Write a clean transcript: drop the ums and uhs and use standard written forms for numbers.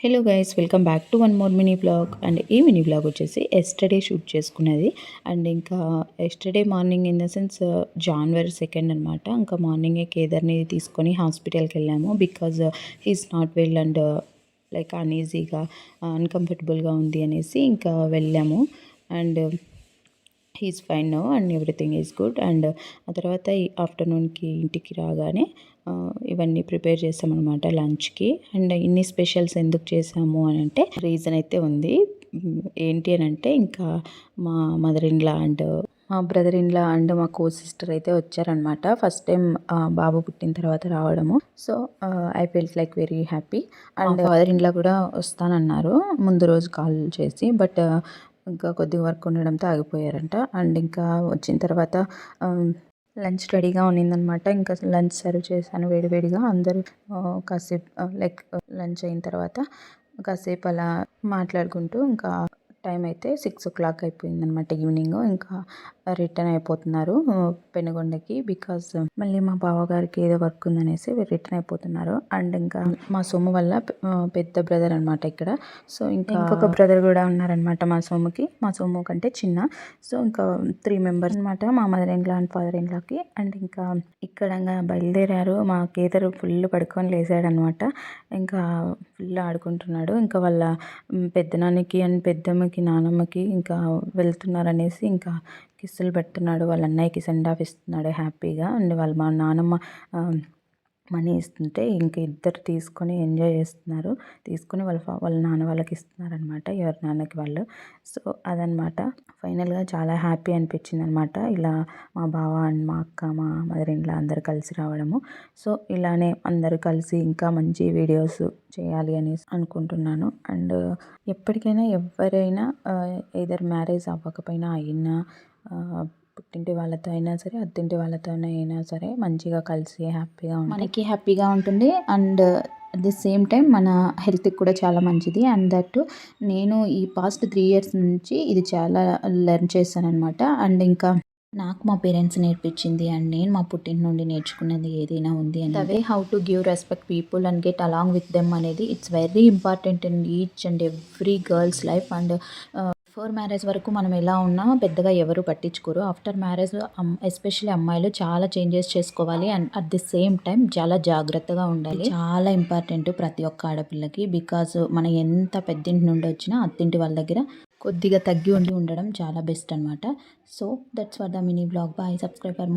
Hello guys, welcome back to one more mini vlog. And ఈ mini vlog వచ్చేసి yesterday shoot చేసుకున్నది. And ఇంకా yesterday morning in the sense January 2 అనమాట. ఇంకా మార్నింగే కేదార్ని తీసుకొని హాస్పిటల్కి వెళ్ళాము. Because he's not well and like అన్ఈజీగా అన్కంఫర్టబుల్గా ఉంది అనేసి ఇంకా వెళ్ళాము. And he's fine now and everything is good. And ఆ తర్వాత ఈ ఆఫ్టర్నూన్కి ఇంటికి రాగానే ఇవన్నీ ప్రిపేర్ చేసామన్నమాట లంచ్కి. అండ్ ఇన్ని స్పెషల్స్ ఎందుకు చేసాము అని అంటే రీజన్ అయితే ఉంది. ఏంటి అని అంటే ఇంకా మా మదర్ ఇన్ లా అండ్ మా బ్రదర్ ఇన్ లా అండ్ మా కో సిస్టర్ అయితే వచ్చారనమాట. ఫస్ట్ టైం బాబు పుట్టిన తర్వాత రావడము. So I felt like very happy. And father in law కూడా వస్తానన్నారు ముందు రోజు కాల్ చేసి. బట్ ఇంకా కొద్దిగా వర్క్ ఉండడంతో ఆగిపోయారంట. అండ్ ఇంకా వచ్చిన తర్వాత లంచ్ రెడీగా ఉన్నిందనమాట. ఇంకా లంచ్ సర్వ్ చేశాను వేడివేడిగా. అందరూ కాసేపు లైక్ లంచ్ అయిన తర్వాత కాసేపు అలా మాట్లాడుకుంటూ ఇంకా టైం అయితే 6 o'clock అయిపోయిందనమాట ఈవినింగ్. ఇంకా రిటర్న్ అయిపోతున్నారు పెనుగొండకి. బికాజ్ మళ్ళీ మా బావగారికి ఏదో వర్క్ ఉందనేసి రిటర్న్ అయిపోతున్నారు. అండ్ ఇంకా మా సొమ్ము వల్ల పెద్ద బ్రదర్ అనమాట ఇక్కడ. సో ఇంకా ఇంకొక బ్రదర్ కూడా ఉన్నారనమాట మా సొమ్ము కంటే చిన్న. సో ఇంకా 3 members అనమాట, మా mother in law and father in లాకి. అండ్ ఇంకా ఇక్కడ బయలుదేరారు. మా కేదరు ఫుల్ పడుకొని లేసాడనమాట. ఇంకా ఫుల్ ఆడుకుంటున్నాడు. ఇంకా వాళ్ళ పెద్దనాన్నకి అండ్ పెద్దమ్మకి నానమ్మకి ఇంకా వెళ్తున్నారనేసి ఇంకా కిస్సులు పెడుతున్నాడు. వాళ్ళ అన్నయ్యకి సెండ్ ఆఫ్ ఇస్తున్నాడు హ్యాపీగా. అండ్ మా నానమ్మ మనీ ఇస్తుంటే ఇంక ఇద్దరు తీసుకొని ఎంజాయ్ చేస్తున్నారు. తీసుకొని వాళ్ళ నాన్న వాళ్ళకి ఇస్తున్నారనమాట, ఎవరి నాన్నకి వాళ్ళు. సో అదనమాట. ఫైనల్గా చాలా హ్యాపీ అనిపించింది అనమాట. ఇలా మా బావ అండ్ మా అక్క, మా మదర్ ఇన్ లా అందరు కలిసి రావడము. సో ఇలానే అందరూ కలిసి ఇంకా మంచి వీడియోస్ చేయాలి అనేసి అనుకుంటున్నాను. అండ్ ఎప్పటికైనా ఎవరైనా ఏదర్ మ్యారేజ్ అవ్వకపోయినా అయినా పుట్టింటి వాళ్ళతో అయినా సరే అత్తింటి వాళ్ళతో అయినా సరే మంచిగా కలిసి హ్యాపీగా మనకి హ్యాపీగా ఉంటుంది. And at the same time మన హెల్త్కి కూడా చాలా మంచిది. అండ్ దట్ నేను ఈ పాస్ట్ 3 years నుంచి ఇది చాలా లెర్న్ చేశాను అనమాట. అండ్ ఇంకా నాకు మా పేరెంట్స్ నేర్పించింది అండ్ నేను మా పుట్టింటి నుండి నేర్చుకున్నది ఏదైనా ఉంది అంటే way how to give respect people and get along with them అనేది it's very important in each and every girl's life. And before marriage వరకు మనం ఎలా ఉన్నా పెద్దగా ఎవరు పట్టించుకోరు. ఆఫ్టర్ మ్యారేజ్ ఎస్పెషల్లీ అమ్మాయిలు చాలా చేంజెస్ చేసుకోవాలి. And at the same time చాలా జాగ్రత్తగా ఉండాలి. చాలా ఇంపార్టెంట్ ప్రతి ఒక్క ఆడపిల్లకి. బికాజ్ మనం ఎంత పెద్దింటి నుండి వచ్చినా అత్తింటి వాళ్ళ దగ్గర కొద్దిగా తగ్గి ఉండడం చాలా బెస్ట్ అనమాట. So that's for the mini blog. Bye, subscribe for